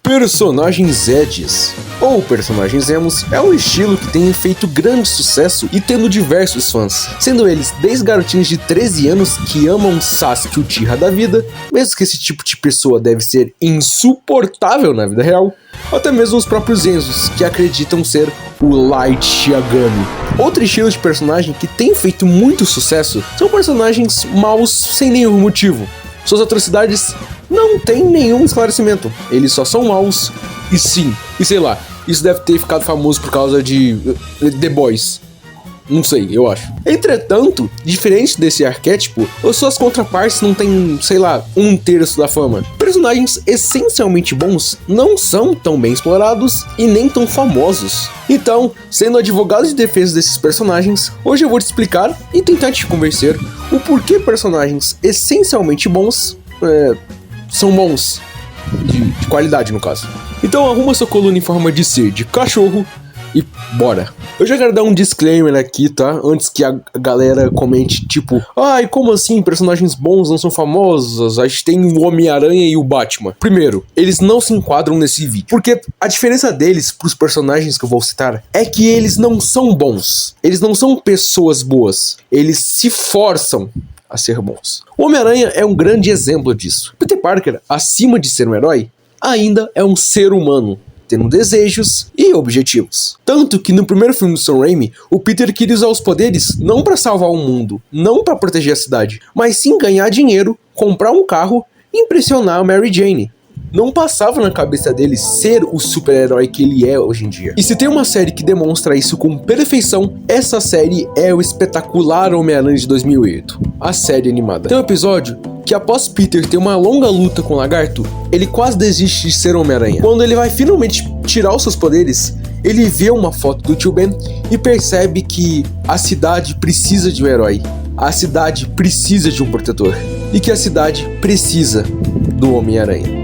Personagens Edges, ou personagens emos, é um estilo que tem feito grande sucesso e tendo diversos fãs, sendo eles desde garotinhos de 13 anos que amam Sasuke Uchiha da vida, mesmo que esse tipo de pessoa deve ser insuportável na vida real, até mesmo os próprios Enzos, que acreditam ser o Light Yagami. Outro estilo de personagem que tem feito muito sucesso são personagens maus sem nenhum motivo. Suas atrocidades não têm nenhum esclarecimento, eles só são maus e sim, e sei lá, isso deve ter ficado famoso por causa de The Boys. Não sei, eu acho. Entretanto, diferente desse arquétipo, as suas contrapartes não têm, sei lá, 1/3 da fama. Personagens essencialmente bons não são tão bem explorados e nem tão famosos. Então, sendo advogado de defesa desses personagens, hoje eu vou te explicar e tentar te convencer o porquê personagens essencialmente bons são bons. De qualidade, no caso. Então arruma sua coluna em forma de C de cachorro e bora. Eu já quero dar um disclaimer aqui, tá? Antes que a galera comente, tipo, ai, como assim personagens bons não são famosos? A gente tem o Homem-Aranha e o Batman. Primeiro, eles não se enquadram nesse vídeo, porque a diferença deles pros personagens que eu vou citar é que eles não são bons. Eles não são pessoas boas. Eles se forçam a ser bons. O Homem-Aranha é um grande exemplo disso. Peter Parker, acima de ser um herói, ainda é um ser humano, tendo desejos e objetivos. Tanto que no primeiro filme do Sam Raimi, o Peter queria usar os poderes não para salvar o mundo, não para proteger a cidade, mas sim ganhar dinheiro, comprar um carro e impressionar a Mary Jane. Não passava na cabeça dele ser o super-herói que ele é hoje em dia. E se tem uma série que demonstra isso com perfeição, essa série é o espetacular Homem-Aranha de 2008, a série animada. Tem um episódio que após Peter ter uma longa luta com o Lagarto, ele quase desiste de ser Homem-Aranha. Quando ele vai finalmente tirar os seus poderes, ele vê uma foto do Tio Ben e percebe que a cidade precisa de um herói, a cidade precisa de um protetor, e que a cidade precisa do Homem-Aranha.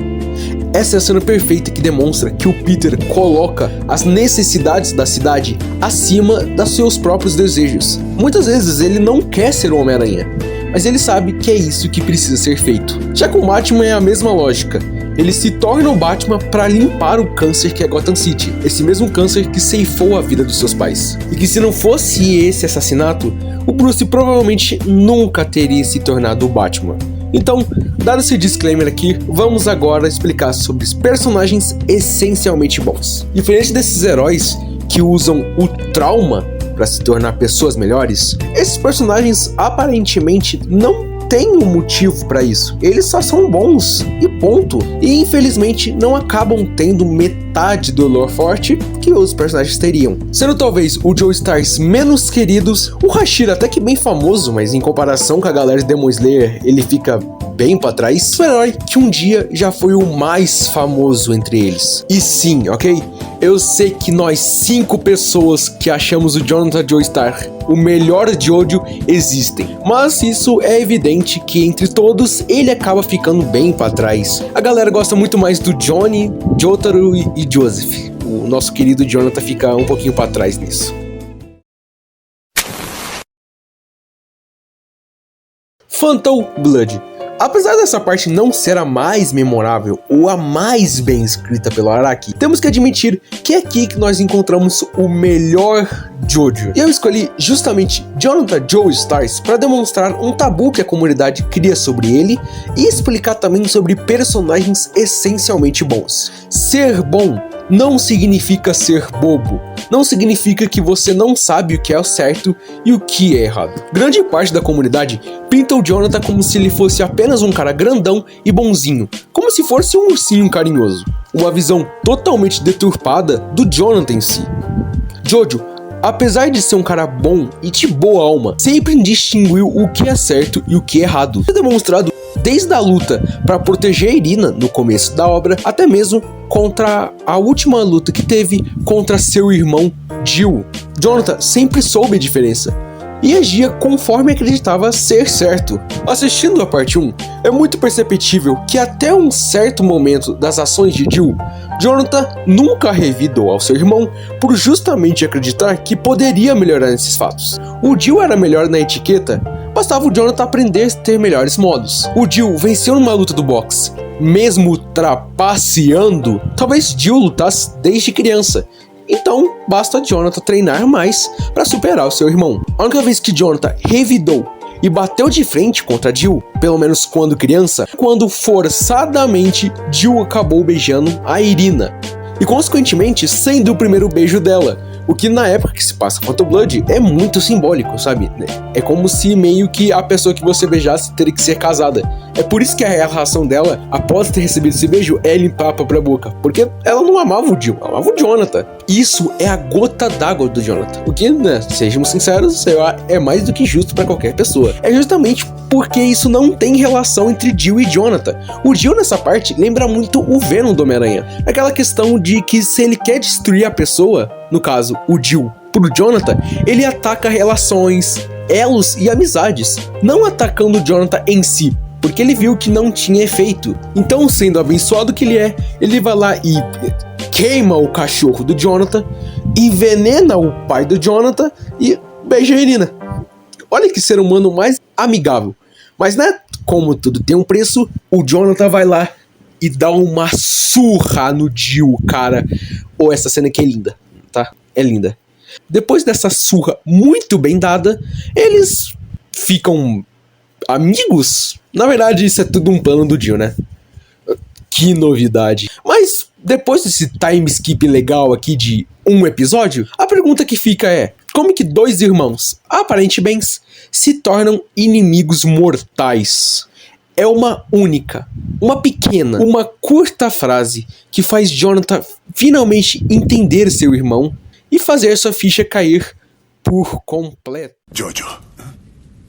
Essa é a cena perfeita que demonstra que o Peter coloca as necessidades da cidade acima dos seus próprios desejos. Muitas vezes ele não quer ser o Homem-Aranha, mas ele sabe que é isso que precisa ser feito. Já com o Batman é a mesma lógica. Ele se torna o Batman para limpar o câncer que é Gotham City, esse mesmo câncer que ceifou a vida dos seus pais. E que se não fosse esse assassinato, o Bruce provavelmente nunca teria se tornado o Batman. Então, dado esse disclaimer aqui, vamos agora explicar sobre os personagens essencialmente bons. Diferente desses heróis que usam o trauma para se tornar pessoas melhores, esses personagens aparentemente não têm um motivo para isso. Eles só são bons e ponto. E infelizmente não acabam tendo metade do lore forte que os personagens teriam. Sendo talvez o Joe Stars menos queridos, o Hashira até que bem famoso, mas em comparação com a galera de Demon Slayer, ele fica bem pra trás. O herói que um dia já foi o mais famoso entre eles. E sim, ok? Eu sei que nós 5 pessoas que achamos o Jonathan Joestar o melhor Jojo existem, mas isso é evidente que entre todos ele acaba ficando bem pra trás. A galera gosta muito mais do Johnny, Jotaro e Joseph. O nosso querido Jonathan fica um pouquinho pra trás nisso. Phantom Blood. Apesar dessa parte não ser a mais memorável ou a mais bem escrita pelo Araki, temos que admitir que é aqui que nós encontramos o melhor Jojo. E eu escolhi justamente Jonathan Joestars para demonstrar um tabu que a comunidade cria sobre ele e explicar também sobre personagens essencialmente bons. Ser bom não significa ser bobo. Não significa que você não sabe o que é o certo e o que é errado. Grande parte da comunidade pinta o Jonathan como se ele fosse apenas um cara grandão e bonzinho, como se fosse um ursinho carinhoso. Uma visão totalmente deturpada do Jonathan em si. Jojo, apesar de ser um cara bom e de boa alma, sempre distinguiu o que é certo e o que é errado. É demonstrado desde a luta para proteger Irina no começo da obra, até mesmo contra a última luta que teve contra seu irmão Jill. Jonathan sempre soube a diferença e agia conforme acreditava ser certo. Assistindo a parte 1, é muito perceptível que até um certo momento das ações de Jill, Jonathan nunca revidou ao seu irmão por justamente acreditar que poderia melhorar nesses fatos. O Jill era melhor na etiqueta, bastava o Jonathan aprender a ter melhores modos. O Jill venceu numa luta do boxe, mesmo trapaceando. Talvez Jill lutasse desde criança. Então, basta Jonathan treinar mais para superar o seu irmão. A única vez que Jonathan revidou e bateu de frente contra Jill, pelo menos quando criança, quando forçadamente Jill acabou beijando a Irina. E consequentemente sendo o primeiro beijo dela. O que na época que se passa Phantom Blood é muito simbólico, sabe? É como se meio que a pessoa que você beijasse teria que ser casada. É por isso que a reação dela, após ter recebido esse beijo, é limpar a própria boca. Porque ela não amava o Jill, ela amava o Jonathan. Isso é a gota d'água do Jonathan. O que, né, sejamos sinceros, sei lá, é mais do que justo pra qualquer pessoa. É justamente porque isso não tem relação entre Jill e Jonathan. O Jill nessa parte lembra muito o Venom do Homem-Aranha. Aquela questão de que se ele quer destruir a pessoa, no caso, o Jill, pro Jonathan, ele ataca relações, elos e amizades, não atacando o Jonathan em si, porque ele viu que não tinha efeito. Então, sendo abençoado que ele vai lá e queima o cachorro do Jonathan, envenena o pai do Jonathan e beija a Irina. Olha que ser humano mais amigável. Mas, né, como tudo tem um preço, o Jonathan vai lá e dá uma surra no Jill, cara. Oh, essa cena aqui é linda, tá? É linda. Depois dessa surra muito bem dada, eles ficam amigos? Na verdade, isso é tudo um plano do Jill, né? Que novidade. Mas, depois desse time skip legal aqui de um episódio, a pergunta que fica é: como que dois irmãos, aparentemente bens, se tornam inimigos mortais? É uma única, uma pequena, uma curta frase que faz Jonathan finalmente entender seu irmão e fazer sua ficha cair por completo. Jojo,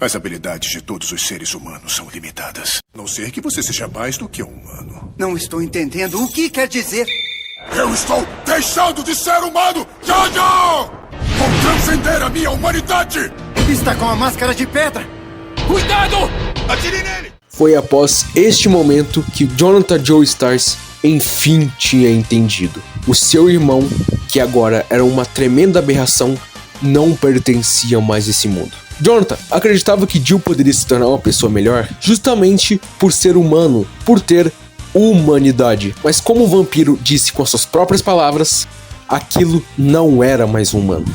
as habilidades de todos os seres humanos são limitadas. A não ser que você seja mais do que um humano. Não estou entendendo o que quer dizer. Eu estou deixando de ser humano, Jojo! Vou transcender a minha humanidade! Está com a máscara de pedra. Cuidado! Atire nele! Foi após este momento que Jonathan Joestars enfim tinha entendido. O seu irmão, que agora era uma tremenda aberração, não pertencia mais a esse mundo. Jonathan acreditava que Jill poderia se tornar uma pessoa melhor justamente por ser humano, por ter humanidade. Mas como o vampiro disse com as suas próprias palavras, aquilo não era mais humano.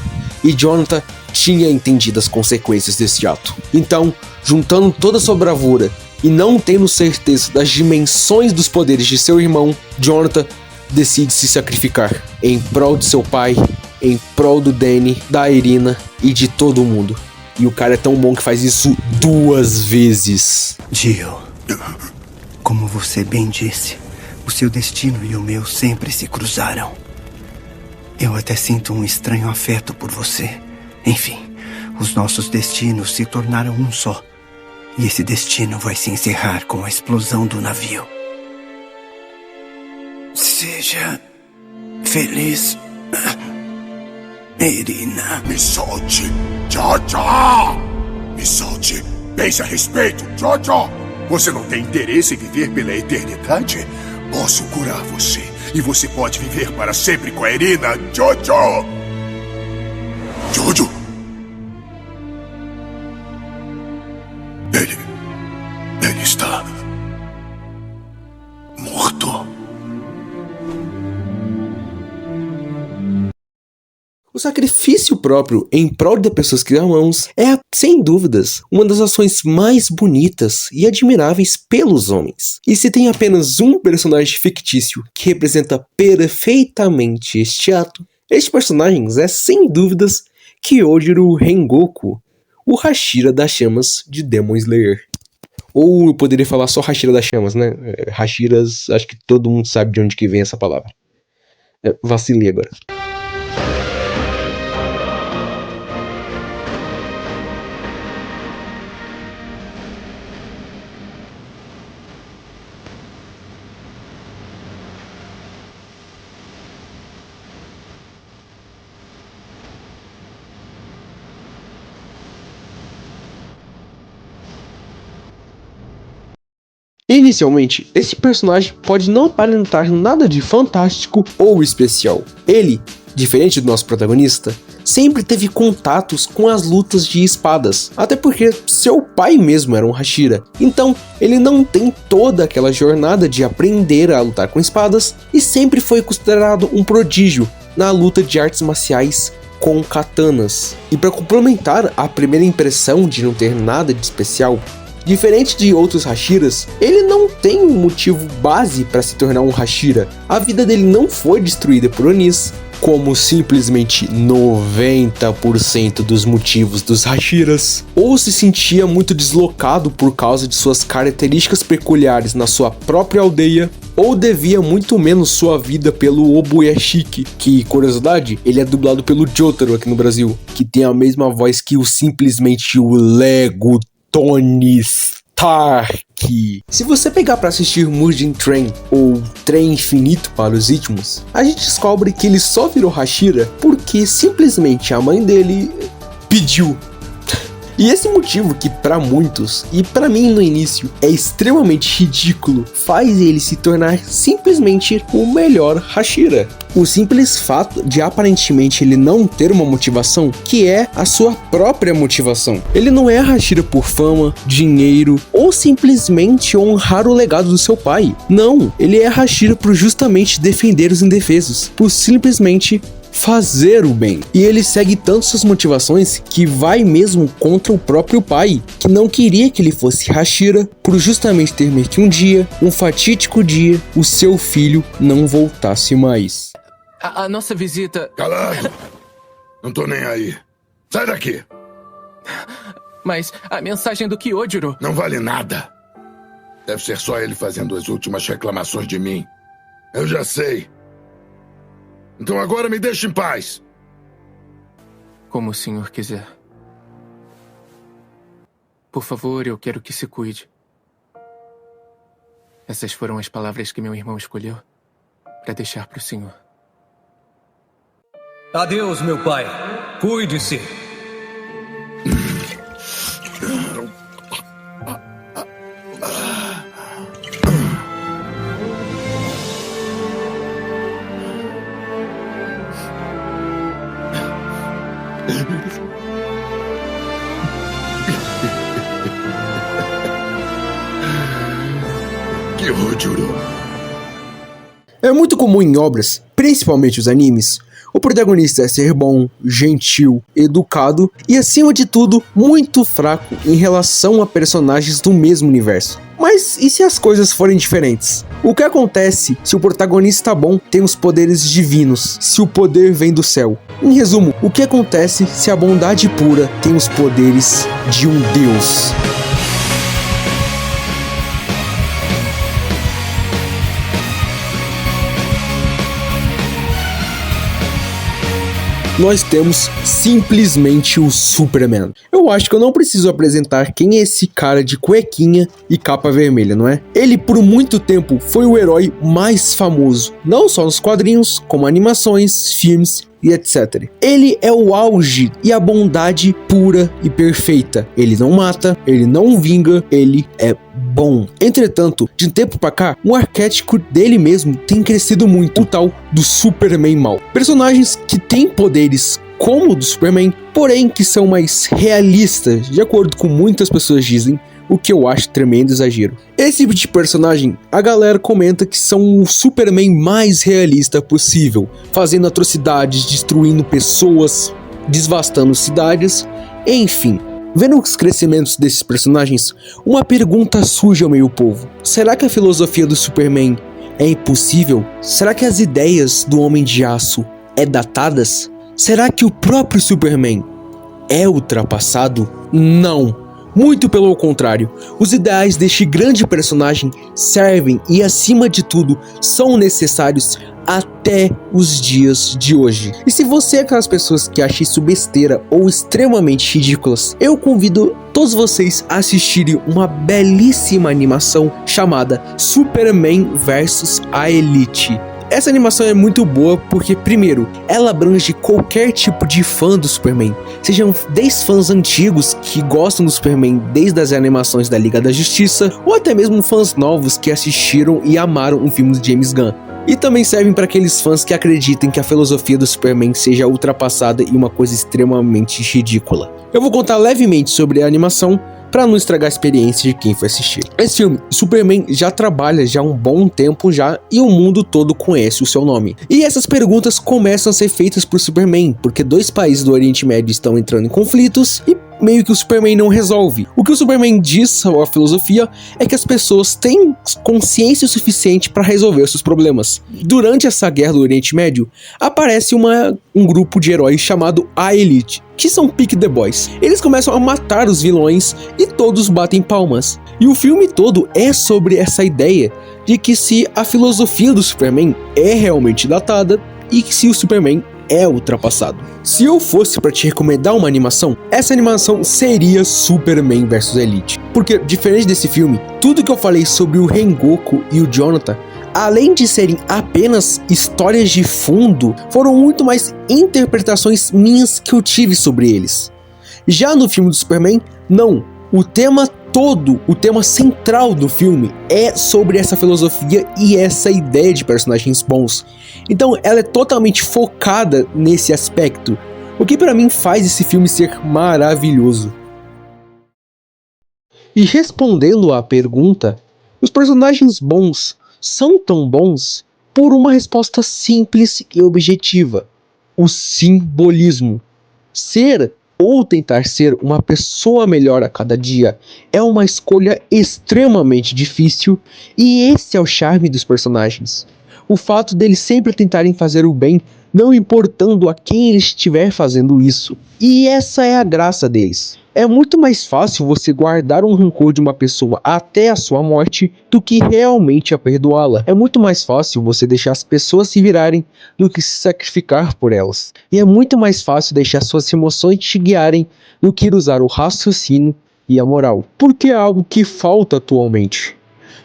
E Jonathan tinha entendido as consequências desse ato. Então, juntando toda a sua bravura e não tendo certeza das dimensões dos poderes de seu irmão, Jonathan decide se sacrificar em prol de seu pai, em prol do Danny, da Irina e de todo mundo. E o cara é tão bom que faz isso 2 vezes. Jill, como você bem disse, o seu destino e o meu sempre se cruzaram. Eu até sinto um estranho afeto por você. Enfim, os nossos destinos se tornaram um só. E esse destino vai se encerrar com a explosão do navio. Seja feliz, Irina. Me solte, Jojo! Me solte. Pense a respeito, Jojo. Você não tem interesse em viver pela eternidade? Posso curar você. E você pode viver para sempre com a Irina, Jojo! Jojo! Ele está morto. O sacrifício próprio em prol de pessoas que amamos é, sem dúvidas, uma das ações mais bonitas e admiráveis pelos homens. E se tem apenas um personagem fictício que representa perfeitamente este ato, este personagem é, sem dúvidas, Kyojiro Rengoku, o Hashira das Chamas de Demon Slayer. Ou eu poderia falar só Hashira das Chamas, né? Hashiras, acho que todo mundo sabe de onde que vem essa palavra. Vacilei agora. Inicialmente, esse personagem pode não aparentar nada de fantástico ou especial. Ele, diferente do nosso protagonista, sempre teve contatos com as lutas de espadas, até porque seu pai mesmo era um Hashira. Então, ele não tem toda aquela jornada de aprender a lutar com espadas e sempre foi considerado um prodígio na luta de artes marciais com katanas. E para complementar a primeira impressão de não ter nada de especial, diferente de outros Hashiras, ele não tem um motivo base para se tornar um Hashira. A vida dele não foi destruída por Onis, como simplesmente 90% dos motivos dos Hashiras, ou se sentia muito deslocado por causa de suas características peculiares na sua própria aldeia, ou devia muito menos sua vida pelo Obuyashiki, que, curiosidade, ele é dublado pelo Jotaro aqui no Brasil, que tem a mesma voz que simplesmente o Lego Tony Stark. Se você pegar para assistir Mugen Train ou Trem Infinito para os Ritmos, a gente descobre que ele só virou Hashira porque simplesmente a mãe dele pediu. E esse motivo que para muitos, e para mim no início, é extremamente ridículo, faz ele se tornar simplesmente o melhor Hashira. O simples fato de aparentemente ele não ter uma motivação, que é a sua própria motivação. Ele não é Hashira por fama, dinheiro ou simplesmente honrar o legado do seu pai. Não, ele é Hashira por justamente defender os indefesos, por simplesmente fazer o bem. E ele segue tanto suas motivações que vai mesmo contra o próprio pai, que não queria que ele fosse Hashira, por justamente temer que um fatídico dia, o seu filho não voltasse mais. A nossa visita... Calado! Não tô nem aí. Sai daqui! Mas a mensagem do Kyojuro... Não vale nada. Deve ser só ele fazendo as últimas reclamações de mim. Eu já sei. Então agora me deixe em paz. Como o senhor quiser. Por favor, eu quero que se cuide. Essas foram as palavras que meu irmão escolheu para deixar para o senhor. Adeus, meu pai. Cuide-se. Kyojuro. É muito comum em obras, principalmente os animes, o protagonista é ser bom, gentil, educado e, acima de tudo, muito fraco em relação a personagens do mesmo universo. Mas e se as coisas forem diferentes? O que acontece se o protagonista bom tem os poderes divinos, se o poder vem do céu? Em resumo, o que acontece se a bondade pura tem os poderes de um deus? Nós temos simplesmente o Superman. Eu acho que eu não preciso apresentar quem é esse cara de cuequinha e capa vermelha, não é? Ele por muito tempo foi o herói mais famoso, não só nos quadrinhos, como animações, filmes e etc. Ele é o auge e a bondade pura e perfeita. Ele não mata, ele não vinga, ele é bom. Entretanto, de tempo pra cá, o arquétipo dele mesmo tem crescido muito, o tal do Superman mal. Personagens que têm poderes como o do Superman, porém que são mais realistas, de acordo com muitas pessoas dizem, o que eu acho tremendo exagero. Esse tipo de personagem, a galera comenta que são o Superman mais realista possível, fazendo atrocidades, destruindo pessoas, devastando cidades, enfim. Vendo os crescimentos desses personagens, uma pergunta surge ao meio povo. Será que a filosofia do Superman é impossível? Será que as ideias do Homem de Aço é datadas? Será que o próprio Superman é ultrapassado? Não. Muito pelo contrário, os ideais deste grande personagem servem e, acima de tudo, são necessários até os dias de hoje. E se você é aquelas pessoas que acham isso besteira ou extremamente ridículas, eu convido todos vocês a assistirem uma belíssima animação chamada Superman vs a Elite. Essa animação é muito boa porque, primeiro, ela abrange qualquer tipo de fã do Superman, sejam 10 fãs antigos que gostam do Superman desde as animações da Liga da Justiça, ou até mesmo fãs novos que assistiram e amaram um filme de James Gunn. E também servem para aqueles fãs que acreditem que a filosofia do Superman seja ultrapassada e uma coisa extremamente ridícula. Eu vou contar levemente sobre a animação para não estragar a experiência de quem for assistir. Esse filme, Superman, já trabalha há um bom tempo já e o mundo todo conhece o seu nome. E essas perguntas começam a ser feitas por Superman, porque dois países do Oriente Médio estão entrando em conflitos e meio que o Superman não resolve. O que o Superman diz à filosofia é que as pessoas têm consciência suficiente para resolver seus problemas. Durante essa guerra do Oriente Médio, aparece um grupo de heróis chamado A Elite, que são Pick the Boys. Eles começam a matar os vilões e todos batem palmas. E o filme todo é sobre essa ideia de que se a filosofia do Superman é realmente datada e que se o Superman é ultrapassado. Se eu fosse para te recomendar uma animação, essa animação seria Superman vs Elite. Porque, diferente desse filme, tudo que eu falei sobre o Rengoku e o Jonathan, além de serem apenas histórias de fundo, foram muito mais interpretações minhas que eu tive sobre eles. Já no filme do Superman, não. O tema central do filme é sobre essa filosofia e essa ideia de personagens bons. Então ela é totalmente focada nesse aspecto, o que para mim faz esse filme ser maravilhoso. E respondendo à pergunta, os personagens bons são tão bons por uma resposta simples e objetiva: o simbolismo. Ser ou tentar ser uma pessoa melhor a cada dia é uma escolha extremamente difícil, e esse é o charme dos personagens. O fato deles sempre tentarem fazer o bem, não importando a quem ele estiver fazendo isso. E essa é a graça deles. É muito mais fácil você guardar um rancor de uma pessoa até a sua morte do que realmente a perdoá-la. É muito mais fácil você deixar as pessoas se virarem do que se sacrificar por elas. E é muito mais fácil deixar suas emoções te guiarem do que usar o raciocínio e a moral. Porque é algo que falta atualmente.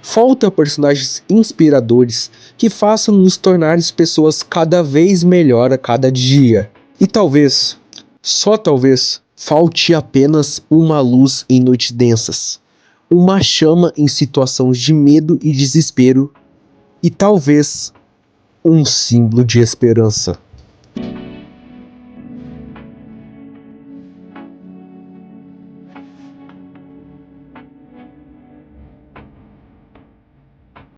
Falta personagens inspiradores que façam nos tornar pessoas cada vez melhor a cada dia. E talvez, só talvez, falte apenas uma luz em noites densas, uma chama em situações de medo e desespero, e talvez um símbolo de esperança.